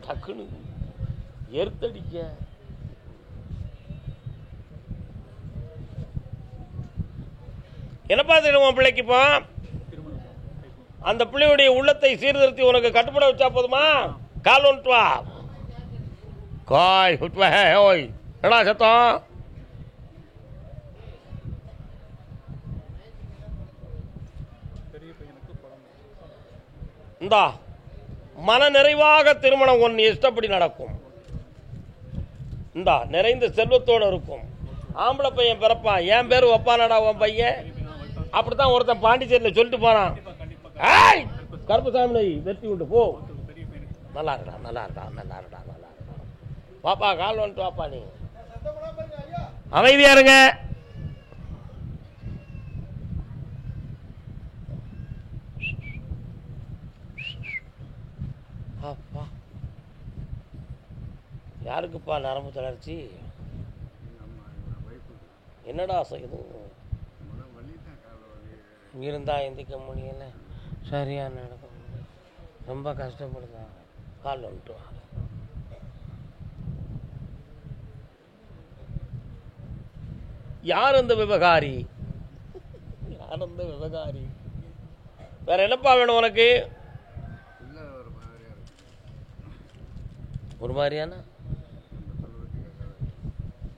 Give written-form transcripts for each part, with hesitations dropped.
டக்குன்னு எர்த்தடிக்க என்னப்பா தெரியும் உன் பிள்ளைக்கு இப்போ அந்த பிள்ளையுடைய உள்ளத்தை சீர்திருத்தி உனக்கு கட்டுப்பட வச்சா போதுமா? கால் ஒன்று வா காய் ஓய் என்னடா சத்தம்? இந்தா மன நிறைவாக திருமணம் ஒன்று இஷ்டப்படி நடக்கும். இந்தா நிறைந்த செல்வத்தோடு இருக்கும். ஆம்பளை பையன் பிறப்பான். என் பேர் ஒப்பானடா உன் பையன். அப்படித்தான் ஒருத்தன் பாண்டிச்சேரியில் சொல்லிட்டு போனான். கருப்பசாமி வெற்றி விட்டு போ. நல்லா இருக்கா நல்லா இருக்கா நல்லா இருக்கா நல்லா இருக்கா. வாப்பா கால் வந்துட்டு வாப்பா. நீ அமைதியா இருங்க. அப்பா யாருக்குப்பா நரம்பு தளர்ச்சி? என்னடா செய்யுது? இருந்தா எந்திக்க முடியல, சரியா நடக்க முடியல, ரொம்ப கஷ்டப்படுதா? கால் வந்துட்டு வா. யார் அந்த விவகாரி? யார் அந்த விவகாரி? வேற என்னப்பா வேணும் உனக்கு? ஒரு மாதிரியான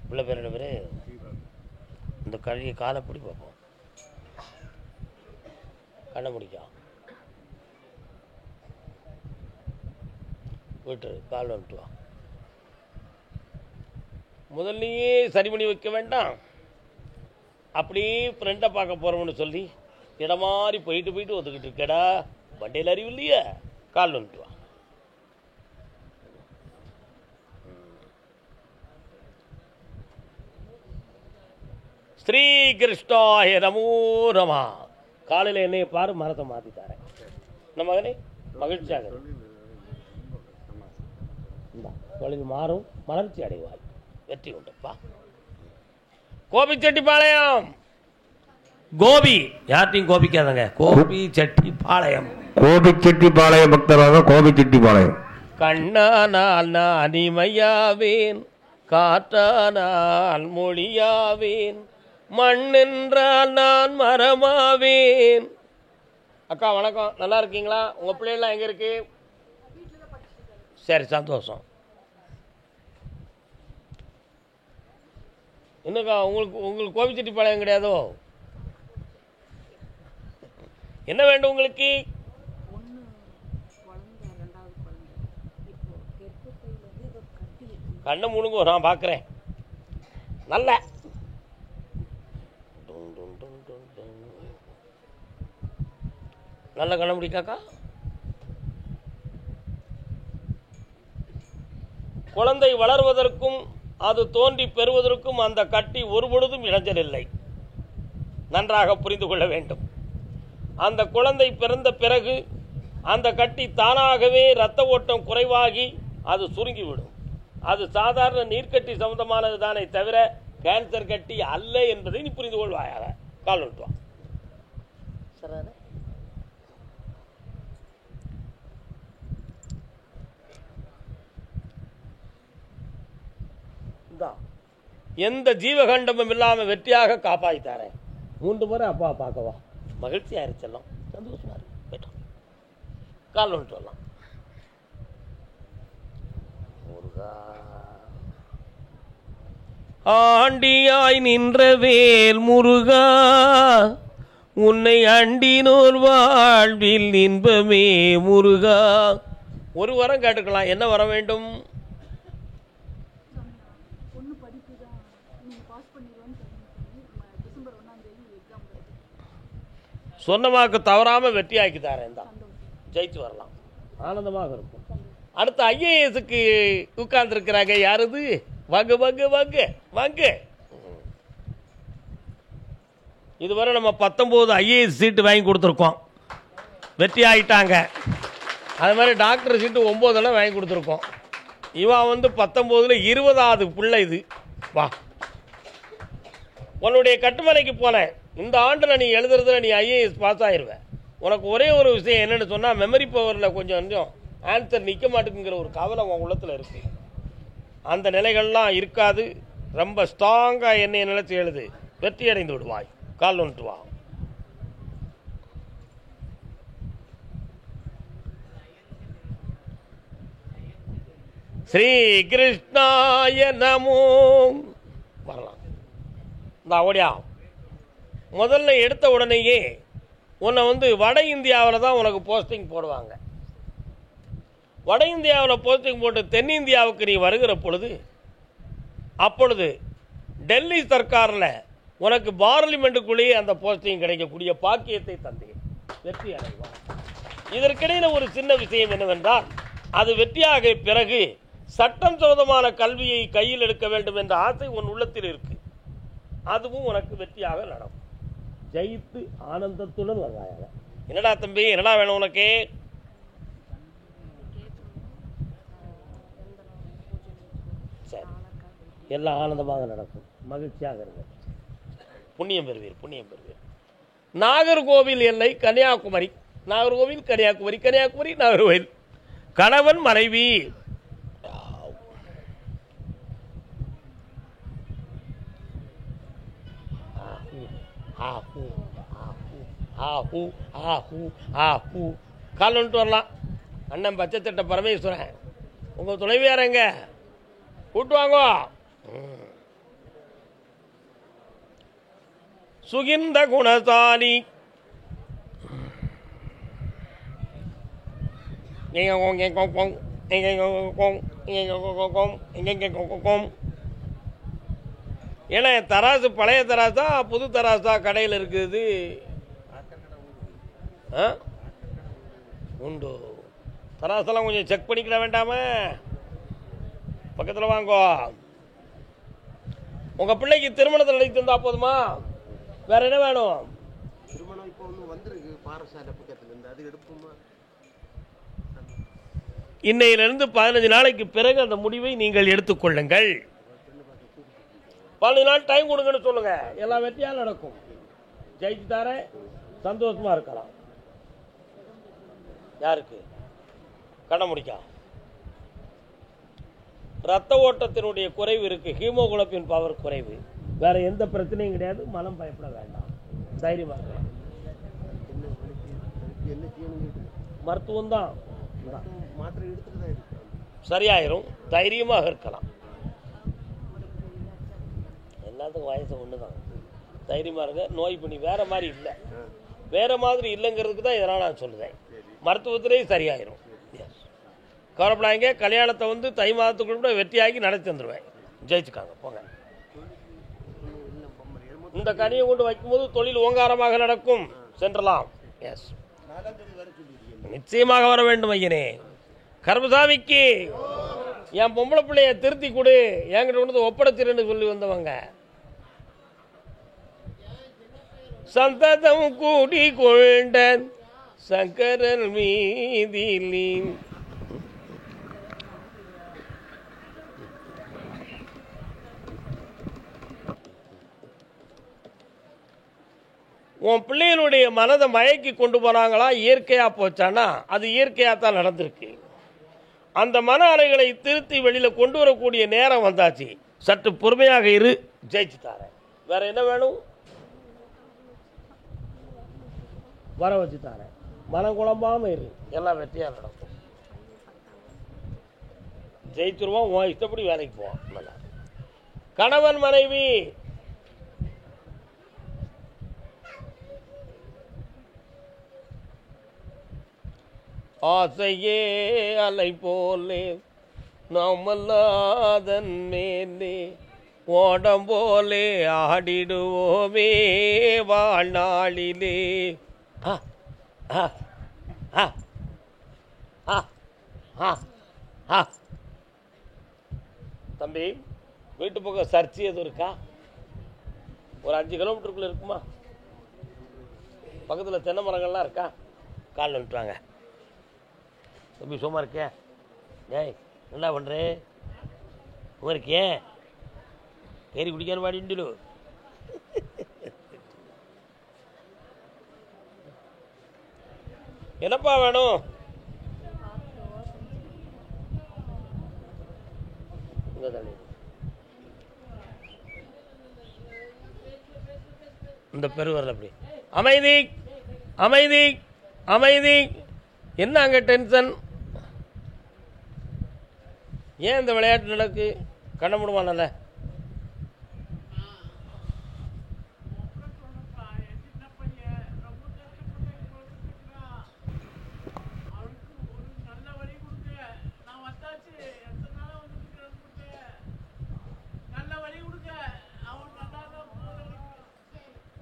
பிள்ளை பேர் என்ன பேரு? இந்த கழியை காலை பிடி பார்ப்போம். கண்ணை முடிக்கா விட்டு கால் வந்துட்டு வா. முதல்லையே சரி பண்ணி வைக்க வேண்டாம். அப்படியே ஃப்ரெண்டை பார்க்க போகிறோம்னு சொல்லி இடமாரி போயிட்டு போயிட்டு ஒத்துக்கிட்டு இருக்கடா. வண்டியில் அறிவு இல்லையே. கால் வந்துட்டு வா. ஸ்ரீ கிருஷ்ணாய நமோ நம. காலையில் என்னைய பாரு, மரத்தை மாற்றி தரேன். நம்ம மகனே மகிழ்ச்சியாக தொழில் மாறும், மலர்ச்சி அடைவாய், வெற்றி உண்டுப்பா. கோபிச்செட்டிப்பாளையம் கோபி யார்ட்டையும் கோபிக்காதங்க. கோபிச்செட்டிப்பாளையம் கோபிச்செட்டிப்பாளையம் பக்தராக கோபிச்செட்டிப்பாளையம். கண்ணானால் நான் இமையாவேன், காற்றானால் மொழியாவேன், மண்ணென்றால் நான் மரமாவேன். அக்கா வணக்கம், நல்லா இருக்கீங்களா? உங்கள் பிள்ளைகள்லாம் எங்கே இருக்கு? சரி சந்தோஷம். என்னக்கா உங்களுக்கு கோபிச்செட்டிப்பாளையம் கிடையாதோ? என்ன வேண்டும் உங்களுக்கு? கண்ணை முழுங்க நான் பார்க்குறேன். நல்ல நல்ல கண்ண முடிக்காக்கா. குழந்தை வளர்வதற்கும் அது தோன்றி பெறுவதற்கும் அந்த கட்டி ஒரு பொழுதும் இடைஞ்சல் இல்லை. நன்றாக புரிந்து கொள்ள வேண்டும். அந்த குழந்தை பிறந்த பிறகு அந்த கட்டி தானாகவே இரத்த ஓட்டம் குறைவாகி அது சுருங்கிவிடும். அது சாதாரண நீர்க்கட்டி சம்பந்தமானது தானே தவிர கேன்சர் கட்டி அல்ல என்பதை நீ புரிந்து கொள்வாயாக. கால் விட்டுவான். எந்த ஜீவகண்டமும் இல்லாமல் வெற்றியாக காப்பாற்றித்தாரேன். 3 முறை அப்பா பார்க்கவா. மகிழ்ச்சி ஆயிடுச்செல்லாம், சந்தோஷமா இருக்கு. போயிட்டோம். கால் விட்டு வரலாம். ஆண்டியாய் நின்ற வேல் முருகா, உன்னை அண்டினோர் வாழ்வில் இன்பமே முருகா. ஒரு வரம் கேட்டுக்கலாம். என்ன வர வேண்டும்? சொன்னமாக்கு தவறாம வெற்றி ஆக்கி தரேன் தான். ஜெயிச்சு வரலாம், ஆனந்தமாக இருக்கும். அடுத்த ஐஏஎஸ்க்கு உட்கார்ந்து இருக்கிறாங்க. யாருது? வாங்க வாங்க வாங்க வாங்க. இதுவரை நம்ம 19 ஐஏஎஸ் சீட்டு வாங்கி கொடுத்துருக்கோம், வெற்றி ஆகிட்டாங்க. அது மாதிரி டாக்டர் சீட்டு 9 வாங்கி கொடுத்துருக்கோம். இவன் 19ல் 20வது பிள்ளை இது. வா, உன்னுடைய கட்டுமனைக்கு போனேன். இந்த ஆண்டில் நீ எழுதுறதுல நீ ஐஏஎஸ் பாஸ் ஆயிடுவேன். உனக்கு ஒரே ஒரு விஷயம் என்னென்னு சொன்னால், மெமரி பவரில் கொஞ்சம் ஆன்சர் நிற்க மாட்டேங்குங்கிற ஒரு கவலை உன் உள்ளத்தில் இருக்கு. அந்த நிலைகள்லாம் இருக்காது. ரொம்ப ஸ்ட்ராங்காக என்னை நினைச்சு எழுது, வெற்றி அடைந்து விடுவாய். கால் ஒன்று வா. ஸ்ரீ கிருஷ்ணாய நமோ. வரலாம். இந்த ஓடியா முதல்ல எடுத்த உடனேயே உன்னை வட இந்தியாவில் தான் உனக்கு போஸ்டிங் போடுவாங்க. வட இந்தியாவில் போஸ்டிங் போட்டு தென்னிந்தியாவுக்கு நீ வருகிற பொழுது, அப்பொழுது டெல்லி சர்க்காரில் உனக்கு பார்லிமெண்ட்டுக்குள்ளேயே அந்த போஸ்டிங் கிடைக்கக்கூடிய பாக்கியத்தை தந்தேன். வெற்றி அடைவார். இதற்கிடையில் ஒரு சின்ன விஷயம் என்னவென்றால், அது வெற்றியாக பிறகு சட்டம் சம்பந்தமான கல்வியை கையில் எடுக்க வேண்டும் என்ற ஆசை உன் உள்ளத்தில் இருக்கு. அதுவும் உனக்கு வெற்றியாக நடக்கும். ஜெயித்து ஆனந்தத்துடன் வருவாயாக. என்னடா தம்பி, என்னடா வேணும் உனக்கு? சரி, எல்லாம் ஆனந்தமாக நடக்கும். மகிழ்ச்சியாக இருங்க. புண்ணியம் பெறுவீர், புண்ணியம் பெறுவீர். நாகர்கோவில் எல்லை கன்னியாகுமரி. நாகர்கோவில் கன்னியாகுமரி, கன்னியாகுமரி நாகர்கோவில். கணவன் மனைவி. கால் வந்துட்டு வரலாம். அண்ணன் பச்சைத்தட்ட பரமேஸ்வரன், உங்க துணைவியார் எங்க? கூட்டு வாங்க. சுகிந்த குணசாலி. ஏன்னா தராசு பழைய தராசா புது தராசா கடையில் இருக்குது? உண்டு. தராசெல்லாம் கொஞ்சம் செக் பண்ணிக்கிட வேண்டாம? பக்கத்தில் வாங்கோ. உங்க பிள்ளைக்கு திருமணத்தில் நடத்தி தந்தா போதுமா? வேற என்ன வேணும்? திருமணம் இப்போ ஒன்று வந்திருக்கு பாரசாலை பக்கத்துல இருந்து, அது எடுப்போமா? இன்னையிலிருந்து 15 நாளைக்கு பிறகு அந்த முடிவை நீங்கள் எடுத்துக்கொள்ளுங்கள். 15 நாள் டைம் கொடுங்கன்னு சொல்லுங்க. எல்லாம் வெற்றியாக நடக்கும். ஜெயிச்சு தார சந்தோஷமா இருக்கலாம். யாருக்கு? கண்ண முடிக்கா. ரத்த ஓட்டத்தினுடைய குறைவு இருக்கு, ஹீமோகுளோபின் பவர் குறைவு. வேற எந்த பிரச்சனையும் கிடையாது. மனம் பயப்பட வேண்டாம். தைரியமா இருக்கலாம். மருத்துவம் தான் மாத்திரை எடுத்துட்டு தான் இருக்கு, சரியாயிரும். தைரியமாக இருக்கலாம். எல்லாத்துக்கும் வயசு ஒண்ணுதான். தைரியமா இருங்க. நோய் பண்ணி வேற மாதிரி இல்லை, வேற மாதிரி இல்லைங்கிறதுக்கு தான் இதெல்லாம் நான் சொல்லுவேன். மருத்துவத்திலேயே சரியாயிரும். கவலைப்படாங்க. கல்யாணத்தை தை மாதத்துக்குள்ள வெற்றியாகி நடத்தி வந்துடுவேன். ஜெயிச்சுக்காங்க, போங்க. இந்த கனியை கொண்டு வைக்கும்போது தொழில் ஓங்காரமாக நடக்கும். சென்றலாம். எஸ், நிச்சயமாக வர வேண்டும் ஐயனே. கருமசாமிக்கு என் பொம்பளை பிள்ளைய திருத்தி கொடு, என்கிட்ட கொண்டு ஒப்படைச்சிருன்னு சொல்லி வந்தவங்க. சந்ததம் கூடி கொண்ட சங்கரன் மீதிலி. உன் பிள்ளைகளுடைய மனதை மயக்கி கொண்டு போனாங்களா, இயற்கையா போச்சானா? அது இயற்கையா தான் நடந்திருக்கு. அந்த மன அலைகளை திருத்தி வெளியில கொண்டு வரக்கூடிய நேரம் வந்தாச்சு. சற்று பொறுமையாக இரு, ஜெயிச்சு தாரேன். வேற என்ன வேணும்? வர வச்சு தாரேன். மனம் குழம்பாம இரு, எல்லாம் வெற்றியா நடக்கும். ஜெயிச்சிருவோம். உன் இஷ்டப்படி வேலைக்கு போவோம். நல்லா. கணவன் மனைவி. ஆசையே அலை போலே நாமல்லாதன் மேலே ஓடம் போலே ஆடிடுவோமே வாழ்நாளிலே. தம்பி, வீட்டு பக்கம் சர்ச்சை எதுவும் இருக்கா? ஒரு 5 கிலோமீட்டருக்குள்ள இருக்குமா? பக்கத்தில் தென்னை மரங்கள்லாம் இருக்கா? கால் வந்துட்டுவாங்க. தம்பி சும்மா இருக்கே? ஏய், என்ன பண்ணுற? சும்மா இருக்கே? கேரி குடிக்கான்னு வாடிண்டு. என்னப்பா வேணும்? இங்க தள்ளி. இந்த பெருவரில் அப்படி அமைதி அமைதி அமைதி. என்ன அங்கே டென்ஷன்? ஏன் இந்த விளையாட்டு நடக்கு? கண்ண முடியுமானல்ல?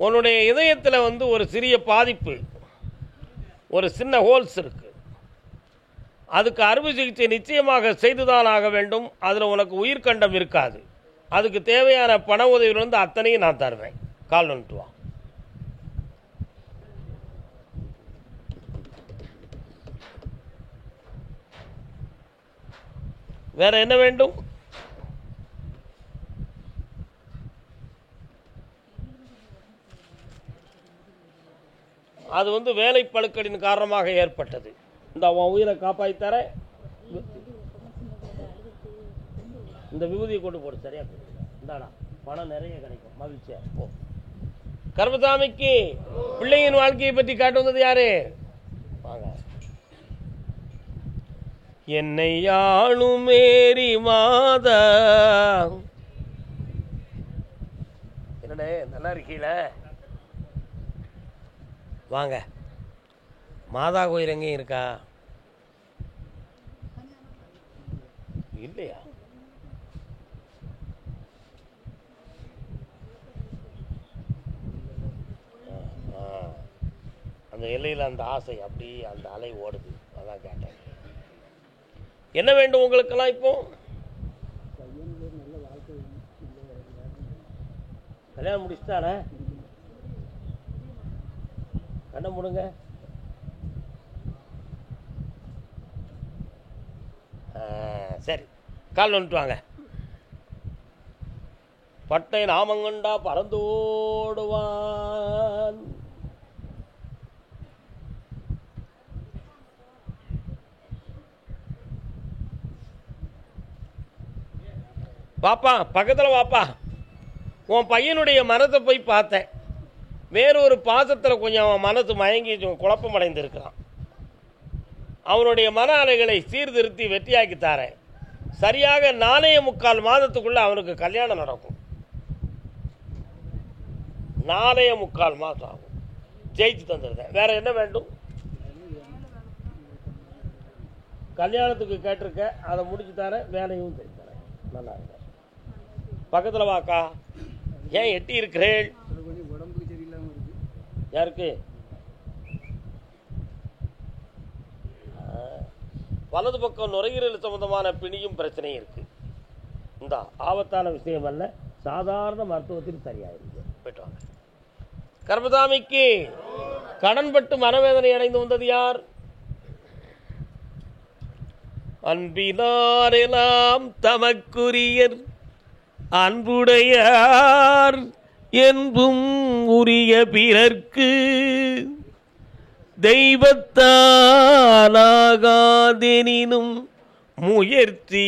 உன்னுடைய இதயத்தில் ஒரு சிறிய பாதிப்பு, ஒரு சின்ன ஹோல்ஸ் இருக்கு. அதுக்கு அறுவை சிகிச்சை நிச்சயமாக செய்துதான் ஆக வேண்டும். அதில் உனக்கு உயிர்கண்டம் இருக்காது. அதுக்கு தேவையான பண உதவியிலிருந்து அத்தனையும் நான் தருவேன். கால் வந்துட்டு வா. வேற என்ன வேண்டும்? அது வேலை பழுக்களின் காரணமாக ஏற்பட்டது. இந்த உன் உயிரை காப்பாற்றித்தர இந்த விபூதியை கொண்டு போடு. சரியா இந்தாடா, பணம் நிறைய கிடைக்கும். மகிழ்ச்சியா போ. கர்மசாமிக்கு பிள்ளையின் வாழ்க்கையை பற்றி காட்டு வந்தது யாரு? வாங்க. என்னை ஆளும் மேரி மாதா. என்னடே நல்லா இருக்கீல? வாங்க. மாதா கோயில் எங்கேயும் இருக்கா? இல்லையா? அந்த எல்லையில் அந்த ஆசை அப்படி அந்த அலை ஓடுது. அதான் கேட்டேன். என்ன வேண்டும் உங்களுக்கெல்லாம்? இப்போ கல்யாணம் முடிச்சுட்டானே? கண்ண முடுங்க. சரி, கால் வந்துட்டு வாங்க. பட்டை நாமங்கண்டா பறந்தோடுவான். வாப்பா, பக்கத்தில் வாப்பா. உன் பையனுடைய மனத்தை போய் பார்த்தேன். வேறொரு பாசத்தில் கொஞ்சம் அவன் மனசு மயங்கி குழப்பம் அடைந்திருக்கிறான். அவனுடைய மன அலைகளை சீர்திருத்தி வெற்றியாக்கி தாரேன். சரியாக 4.25 மாதத்துக்குள்ள அவனுக்கு கல்யாணம் நடக்கும். 4.25 மாதம் ஆகும். ஜெயிச்சு தந்துருந்தேன். வேற என்ன வேண்டும்? கல்யாணத்துக்கு கேட்டிருக்க, அதை முடிச்சு தரேன். வேலையும் செஞ்சு தரேன். நல்லா இருக்க. பக்கத்தில் வாக்கா. ஏன் எட்டி இருக்கிறேள்? யாருக்கு? வலது பக்கம் நுரையீரல் சம்பந்தமான பிணியும் பிரச்சனையும் இருக்கு. இந்த ஆபத்தான விஷயம் அல்ல, சாதாரண மருத்துவத்தில் சரியாயிருக்கு. போயிட்டு வாங்க. கர்மசாமிக்கு கடன்பட்டு மனவேதனை அடைந்து வந்தது யார்? அன்பினாரெல்லாம் தமக்குரியர் அன்புடையார் என்பும் உரிய பிறர்க்கு தெய்வத்தாலாகாதெனினும் முயற்சி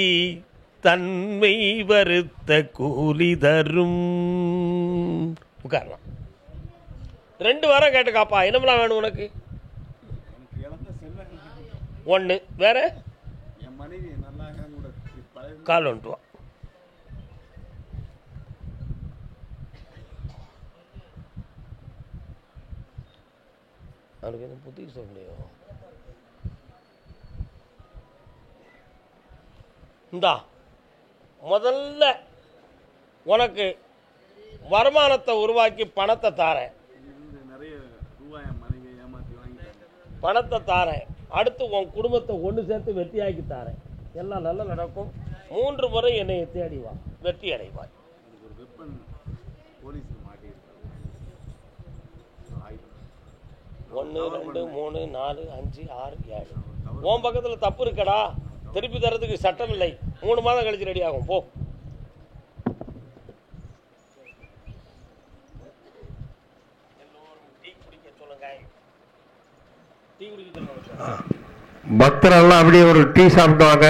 தன்மை வருத்த கூலி தரும். உட்காரலாம். 2 வாரம் கேட்டுக்காப்பா. என்னமெல்லாம் வேணும் உனக்கு? 1. வேற? கால் வந்துட்டு வா. அவனுக்கு என்ன புத்தி சொல்ல முடியும்? இந்தா முதல்ல உனக்கு வருமானத்தை உருவாக்கி பணத்தை தாரேன். பணத்தை தாரேன். அடுத்து உன் குடும்பத்தை ஒன்று சேர்த்து வெற்றியாக்கி தாரேன். எல்லாம் நல்லா நடக்கும். 3 முறை என்னை தேடி வா, வெற்றி அடைவாய். 1 2 3 4 5 6 7. உன் பக்கத்தில் தப்பு இருக்கடா. திருப்பி தரதுக்கு சட்டம் இல்லை. 3 மாதம் கழிச்சு ரெடி ஆகும். போ. பக்தரெல்லாம் அப்படியே ஒரு டீ சாப்பிட்டு வாங்க.